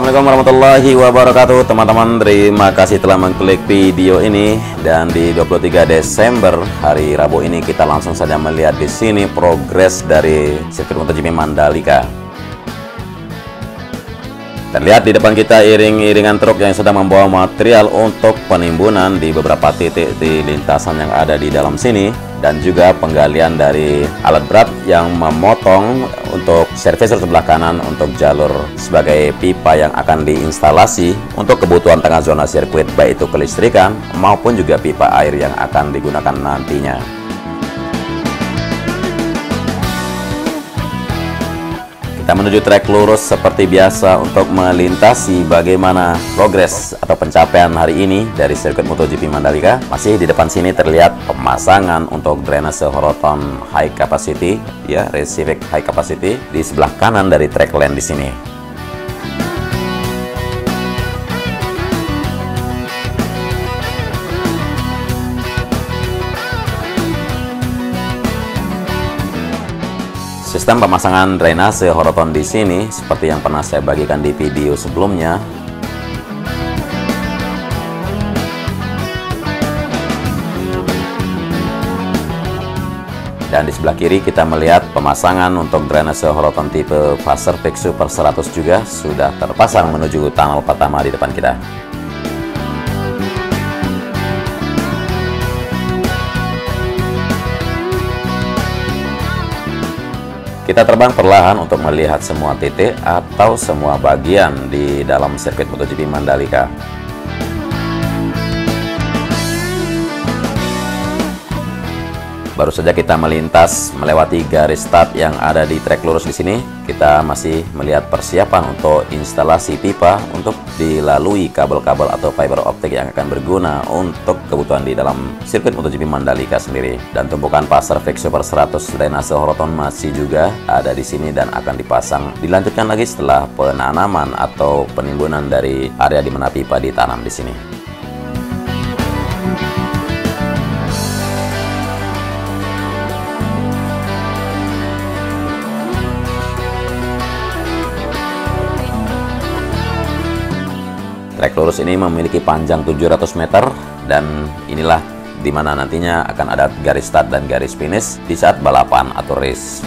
Assalamualaikum warahmatullahi wabarakatuh teman-teman. Terima kasih telah mengklik video ini. Dan di 23 Desember hari Rabu ini kita langsung saja melihat di sini progres dari sirkuit MotoGP Mandalika. Terlihat di depan kita iring-iringan truk yang sedang membawa material untuk penimbunan di beberapa titik di lintasan yang ada di dalam sini, dan juga penggalian dari alat berat yang memotong untuk servicer sebelah kanan untuk jalur sebagai pipa yang akan diinstalasi untuk kebutuhan tengah zona sirkuit, baik itu kelistrikan maupun juga pipa air yang akan digunakan nantinya. Kita menuju trek lurus seperti biasa untuk melintasi bagaimana progres atau pencapaian hari ini dari sirkuit MotoGP Mandalika. Masih di depan sini terlihat pemasangan untuk drainase Horoton high capacity, ya, Civic high capacity di sebelah kanan dari track lane di sini. Sistem pemasangan drainase Horoton di sini seperti yang pernah saya bagikan di video sebelumnya. Dan di sebelah kiri kita melihat pemasangan untuk drainase Horoton tipe Faserpick Super 100 juga sudah terpasang menuju tunnel pertama di depan kita. Kita terbang perlahan untuk melihat semua titik atau semua bagian di dalam sirkuit MotoGP Mandalika. Baru saja kita melintas melewati garis start yang ada di trek lurus di sini. Kita masih melihat persiapan untuk instalasi pipa untuk dilalui kabel-kabel atau fiber optik yang akan berguna untuk kebutuhan di dalam sirkuit MotoGP Mandalika sendiri. Dan tumpukan Faserpick Super 100 drainase Horoton masih juga ada di sini dan akan dipasang. Dilanjutkan lagi setelah penanaman atau penimbunan dari area di mana pipa ditanam di sini. Trek lurus ini memiliki panjang 700 meter dan inilah di mana nantinya akan ada garis start dan garis finish di saat balapan atau race.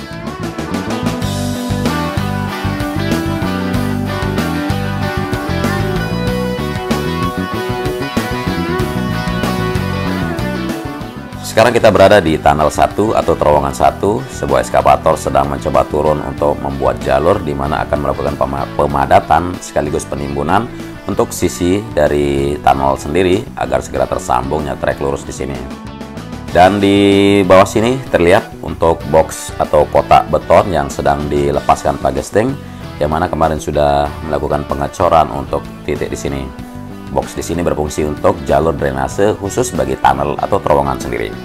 Sekarang kita berada di tunnel 1 atau terowongan 1. Sebuah eskavator sedang mencoba turun untuk membuat jalur di mana akan melakukan pemadatan sekaligus penimbunan untuk sisi dari tunnel sendiri agar segera tersambungnya trek lurus di sini. Dan di bawah sini terlihat untuk box atau kotak beton yang sedang dilepaskan pagesting, yang mana kemarin sudah melakukan pengecoran untuk titik di sini. Box di sini berfungsi untuk jalur drainase khusus bagi tunnel atau terowongan sendiri.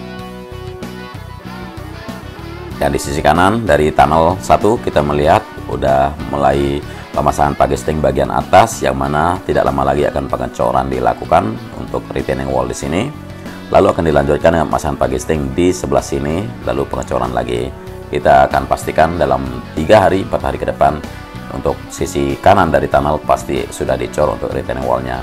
Dan di sisi kanan dari tunnel 1 kita melihat udah mulai pemasangan pagesting bagian atas, yang mana tidak lama lagi akan pengecoran dilakukan untuk retaining wall di sini. Lalu akan dilanjutkan dengan pemasangan pagesting di sebelah sini, lalu pengecoran lagi. Kita akan pastikan dalam 3 hari 4 hari ke depan untuk sisi kanan dari tunnel pasti sudah dicor untuk retaining wallnya.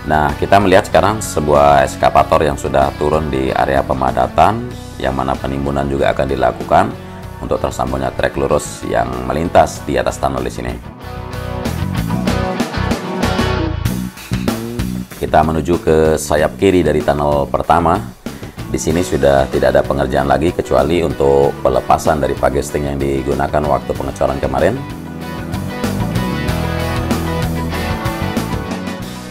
Nah, kita melihat sekarang sebuah eskavator yang sudah turun di area pemadatan, yang mana penimbunan juga akan dilakukan untuk tersambungnya trek lurus yang melintas di atas tunnel di sini. Kita menuju ke sayap kiri dari tunnel pertama. Di sini sudah tidak ada pengerjaan lagi kecuali untuk pelepasan dari pagesting yang digunakan waktu pengecoran kemarin.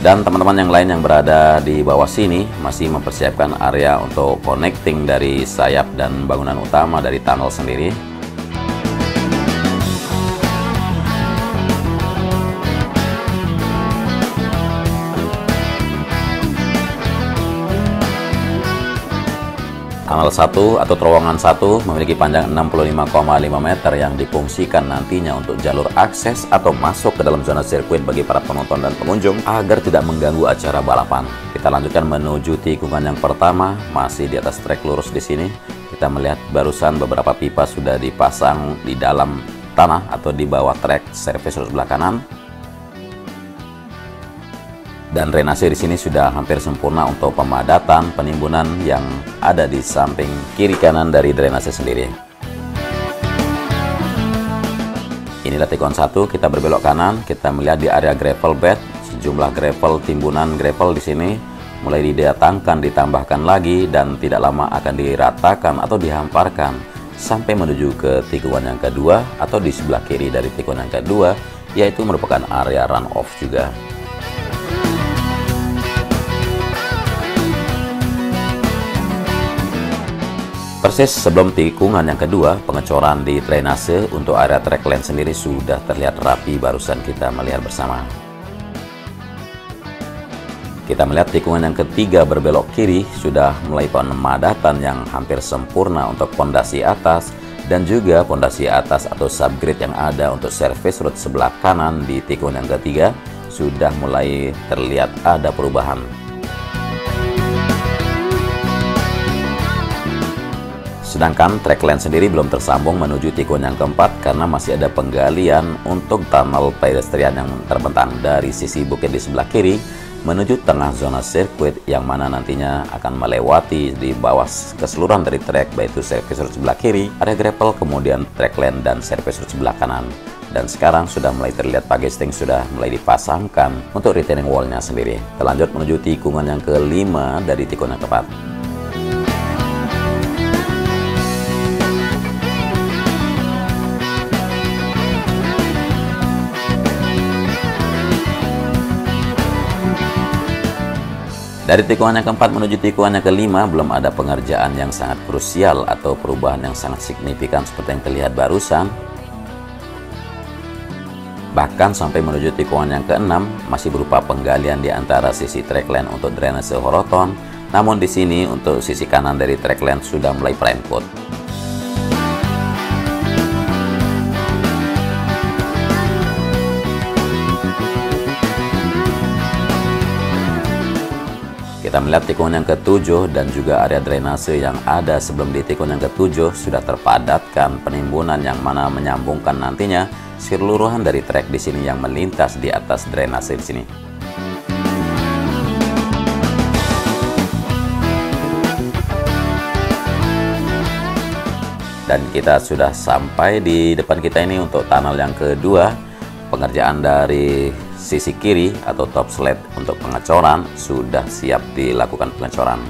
Dan teman-teman yang lain yang berada di bawah sini masih mempersiapkan area untuk connecting dari sayap dan bangunan utama dari tunnel sendiri. Tunnel 1 atau terowongan 1 memiliki panjang 65,5 meter yang difungsikan nantinya untuk jalur akses atau masuk ke dalam zona sirkuit bagi para penonton dan pengunjung agar tidak mengganggu acara balapan. Kita lanjutkan menuju tikungan yang pertama, masih di atas trek lurus di sini. kita melihat barusan beberapa pipa sudah dipasang di dalam tanah atau di bawah trek servis root sebelah kanan. Dan drainase di sini sudah hampir sempurna untuk pemadatan penimbunan yang ada di samping kiri kanan dari drainase sendiri. Inilah tikungan 1, kita berbelok kanan, kita melihat di area gravel bed, sejumlah gravel, timbunan gravel di sini mulai didatangkan, ditambahkan lagi, dan tidak lama akan diratakan atau dihamparkan sampai menuju ke tikungan yang kedua atau di sebelah kiri dari tikungan yang kedua, yaitu merupakan area runoff juga. Persis sebelum tikungan yang kedua, pengecoran di drainase untuk area track line sendiri sudah terlihat rapi, barusan kita melihat bersama. Kita melihat tikungan yang ketiga berbelok kiri sudah mulai pemadatan yang hampir sempurna untuk pondasi atas dan juga pondasi atas atau subgrade yang ada untuk service road sebelah kanan di tikungan yang ketiga sudah mulai terlihat ada perubahan. Sedangkan track line sendiri belum tersambung menuju tikungan yang keempat karena masih ada penggalian untuk tunnel pedestrian yang terbentang dari sisi bukit di sebelah kiri menuju tengah zona sirkuit yang mana nantinya akan melewati di bawah keseluruhan dari track, baik itu service road sebelah kiri, area gravel, kemudian track line dan service road sebelah kanan. Dan sekarang sudah mulai terlihat pagesting sudah mulai dipasangkan untuk retaining wall-nya sendiri. Kita lanjut menuju tikungan yang kelima dari tikungan yang keempat. Dari tikungan yang keempat menuju tikungan yang kelima belum ada pengerjaan yang sangat krusial atau perubahan yang sangat signifikan seperti yang terlihat barusan. Bahkan sampai menuju tikungan yang keenam masih berupa penggalian di antara sisi track line untuk drainase horoton. Namun di sini untuk sisi kanan dari track line sudah mulai prime coat. Kita melihat tikungan yang ketujuh dan juga area drainase yang ada sebelum di tikungan yang ketujuh sudah terpadatkan penimbunan yang mana menyambungkan nantinya keseluruhan dari trek di sini yang melintas di atas drainase di sini. Dan kita sudah sampai di depan kita ini untuk tunnel yang kedua. Pengerjaan dari sisi kiri atau top slate untuk pengecoran sudah siap dilakukan pengecoran.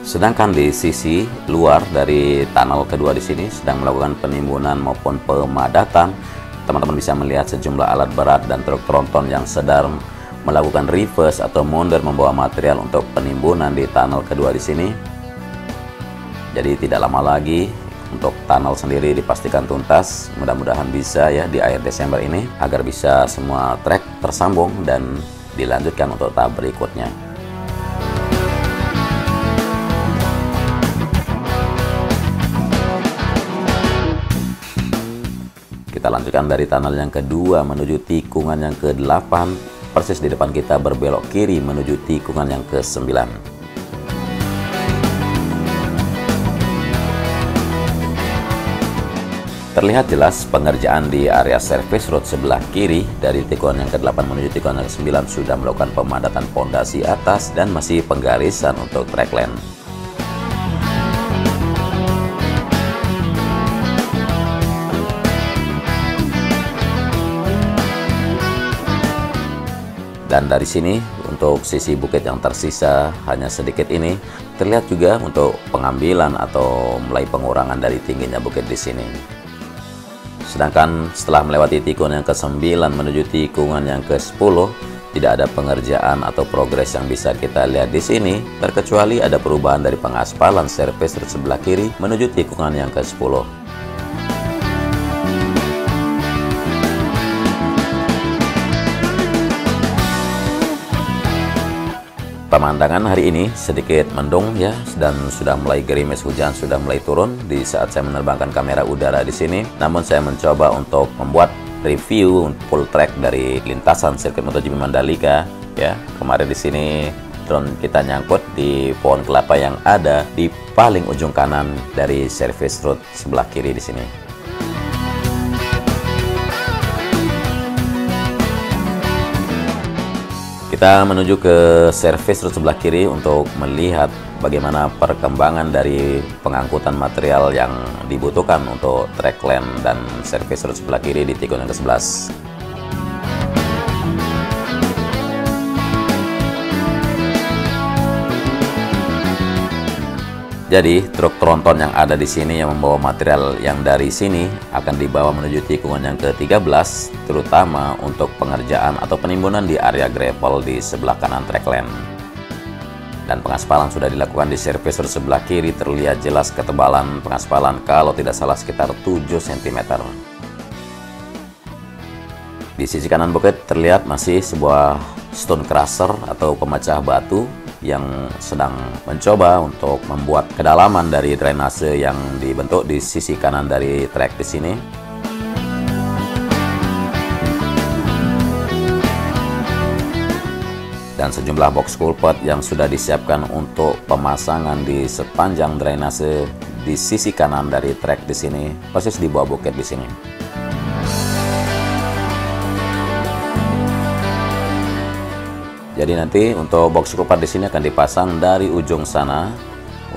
Sedangkan di sisi luar dari tunnel kedua di sini sedang melakukan penimbunan maupun pemadatan. Teman-teman bisa melihat sejumlah alat berat dan truk tronton yang sedang melakukan reverse atau mundur membawa material untuk penimbunan di tunnel kedua di sini. Jadi tidak lama lagi untuk tunnel sendiri dipastikan tuntas. Mudah-mudahan bisa ya di akhir Desember ini agar bisa semua trek tersambung dan dilanjutkan untuk tahap berikutnya. Kita lanjutkan dari tunnel yang kedua menuju tikungan yang ke-8. Persis di depan kita berbelok kiri menuju tikungan yang ke-9. Terlihat jelas pengerjaan di area service road sebelah kiri dari tikungan yang ke-8 menuju tikungan yang ke-9 sudah melakukan pemadatan pondasi atas dan masih penggarisan untuk track line. Dan dari sini untuk sisi bukit yang tersisa hanya sedikit ini terlihat juga untuk pengambilan atau mulai pengurangan dari tingginya bukit di sini. Sedangkan setelah melewati tikungan yang ke-9 menuju tikungan yang ke-10 tidak ada pengerjaan atau progres yang bisa kita lihat di sini terkecuali ada perubahan dari pengaspalan surface road sebelah kiri menuju tikungan yang ke-10. Pemandangan hari ini sedikit mendung ya, dan sudah mulai gerimis, hujan sudah mulai turun di saat saya menerbangkan kamera udara di sini. Namun saya mencoba untuk membuat review full track dari lintasan sirkuit MotoGP Mandalika ya. Kemarin di sini drone kita nyangkut di pohon kelapa yang ada di paling ujung kanan dari service road sebelah kiri di sini. Kita menuju ke service road sebelah kiri untuk melihat bagaimana perkembangan dari pengangkutan material yang dibutuhkan untuk track lane dan service road sebelah kiri di tikungan ke-11. Jadi, truk tronton yang ada di sini yang membawa material yang dari sini akan dibawa menuju tikungan yang ke-13, terutama untuk pengerjaan atau penimbunan di area gravel di sebelah kanan track lane. Dan pengaspalan sudah dilakukan di service road sebelah kiri, terlihat jelas ketebalan pengaspalan kalau tidak salah sekitar 7 cm. Di sisi kanan bukit terlihat masih sebuah stone crusher atau pemecah batu yang sedang mencoba untuk membuat kedalaman dari drainase yang dibentuk di sisi kanan dari trek di sini. Dan sejumlah box culvert yang sudah disiapkan untuk pemasangan di sepanjang drainase di sisi kanan dari trek di sini, persis di bawah bukit di sini. Jadi nanti untuk box culvert di sini akan dipasang dari ujung sana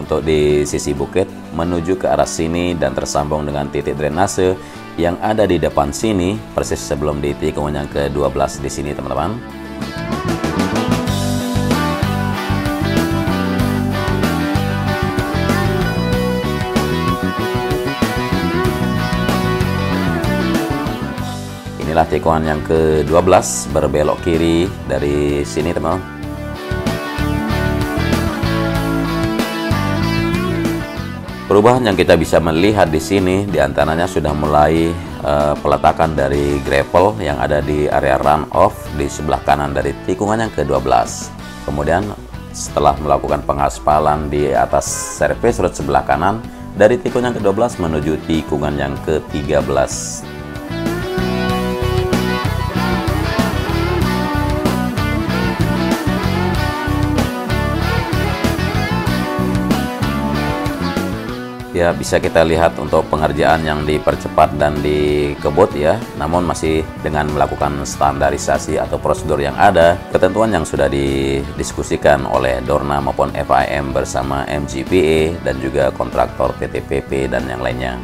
untuk di sisi bukit menuju ke arah sini dan tersambung dengan titik drainase yang ada di depan sini persis sebelum di tikungan yang ke-12 di sini, teman-teman. Inilah tikungan yang ke-12 berbelok kiri dari sini, teman-teman. Perubahan yang kita bisa melihat di sini diantaranya sudah mulai peletakan dari gravel yang ada di area runoff di sebelah kanan dari tikungan yang ke-12. Kemudian setelah melakukan pengaspalan di atas service road sebelah kanan dari tikungan yang ke-12 menuju tikungan yang ke-13. Ya, bisa kita lihat untuk pengerjaan yang dipercepat dan dikebut ya, namun masih dengan melakukan standarisasi atau prosedur yang ada, ketentuan yang sudah didiskusikan oleh Dorna maupun FIM bersama MGPA dan juga kontraktor PTPP dan yang lainnya.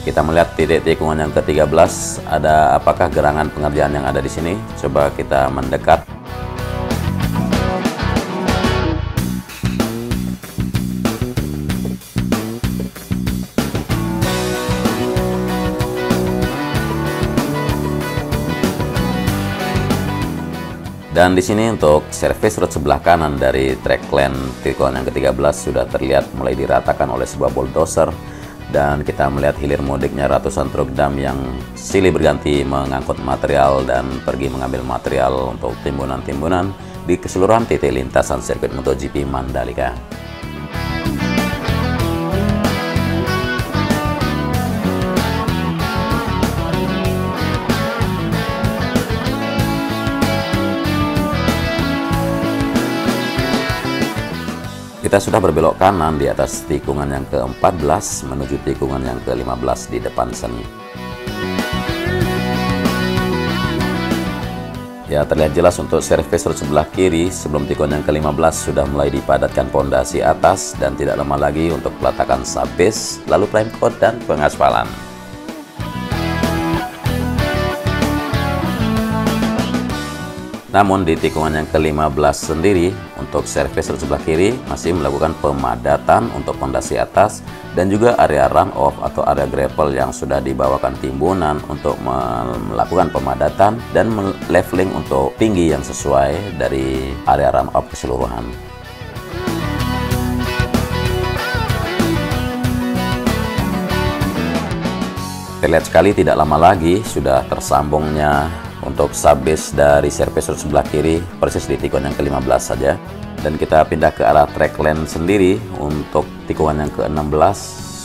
Kita melihat titik tikungan yang ke-13, ada apakah gerangan pengerjaan yang ada di sini? Coba kita mendekat. Dan di sini untuk service road sebelah kanan dari track lane tikungan yang ke-13 sudah terlihat mulai diratakan oleh sebuah bulldozer. Dan kita melihat hilir mudiknya ratusan truk dam yang silih berganti mengangkut material dan pergi mengambil material untuk timbunan-timbunan di keseluruhan titik lintasan sirkuit MotoGP Mandalika. Kita sudah berbelok kanan di atas tikungan yang ke-14 menuju tikungan yang ke-15 di depan seni. Ya, terlihat jelas untuk service road sebelah kiri sebelum tikungan yang ke-15 sudah mulai dipadatkan pondasi atas dan tidak lama lagi untuk peletakan subbase, lalu prime coat dan pengaspalan. Namun di tikungan yang ke-15 sendiri untuk service road sebelah kiri masih melakukan pemadatan untuk pondasi atas dan juga area runoff atau area gravel yang sudah dibawakan timbunan untuk melakukan pemadatan dan leveling untuk tinggi yang sesuai dari area runoff keseluruhan. Terlihat sekali tidak lama lagi sudah tersambungnya untuk subbase dari service road sebelah kiri persis di tikungan yang ke-15 saja. Dan kita pindah ke arah track lane sendiri. Untuk tikungan yang ke-16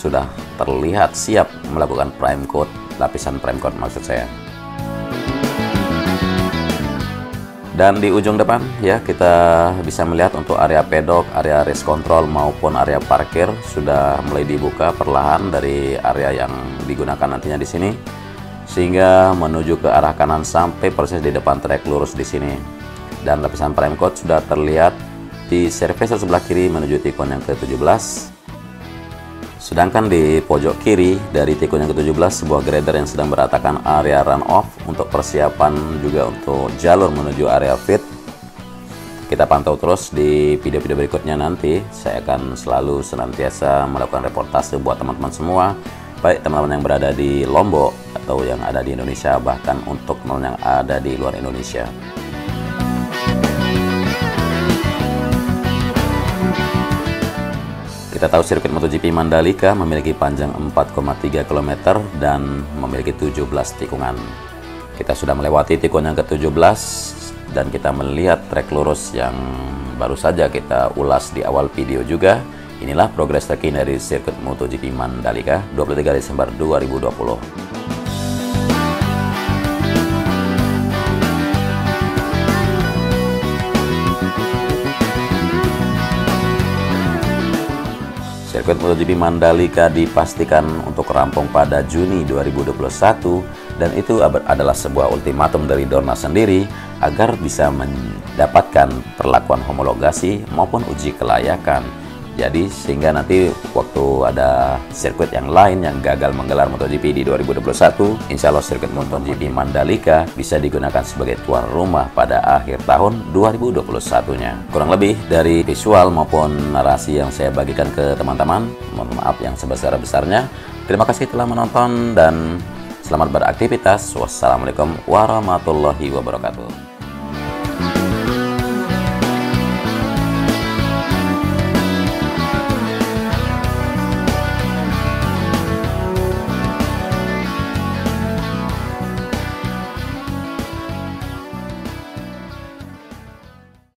sudah terlihat siap melakukan prime coat, lapisan prime coat maksud saya. Dan di ujung depan ya kita bisa melihat untuk area pedok, area race control maupun area parkir sudah mulai dibuka perlahan dari area yang digunakan nantinya di sini, sehingga menuju ke arah kanan sampai persis di depan trek lurus di sini. Dan lapisan prime coat sudah terlihat di surfacer sebelah kiri menuju tikungan yang ke-17. Sedangkan di pojok kiri dari tikungan yang ke-17 sebuah grader yang sedang meratakan area runoff untuk persiapan juga untuk jalur menuju area pit. Kita pantau terus di video-video berikutnya nanti. Saya akan selalu senantiasa melakukan reportase buat teman-teman semua, baik teman-teman yang berada di Lombok atau yang ada di Indonesia, bahkan untuk teman-teman yang ada di luar Indonesia. Kita tahu sirkuit MotoGP Mandalika memiliki panjang 4,3 km dan memiliki 17 tikungan. Kita sudah melewati tikungan yang ke-17 dan kita melihat trek lurus yang baru saja kita ulas di awal video juga. Inilah progres terkini dari sirkuit MotoGP Mandalika 23 Desember 2020. Sirkuit MotoGP Mandalika dipastikan untuk rampung pada Juni 2021 dan itu adalah sebuah ultimatum dari Dorna sendiri agar bisa mendapatkan perlakuan homologasi maupun uji kelayakan. Jadi sehingga nanti waktu ada sirkuit yang lain yang gagal menggelar MotoGP di 2021, insya Allah sirkuit MotoGP Mandalika bisa digunakan sebagai tuan rumah pada akhir tahun 2021-nya. Kurang lebih dari visual maupun narasi yang saya bagikan ke teman-teman, mohon maaf yang sebesar-besarnya. Terima kasih telah menonton dan selamat beraktivitas. Wassalamualaikum warahmatullahi wabarakatuh.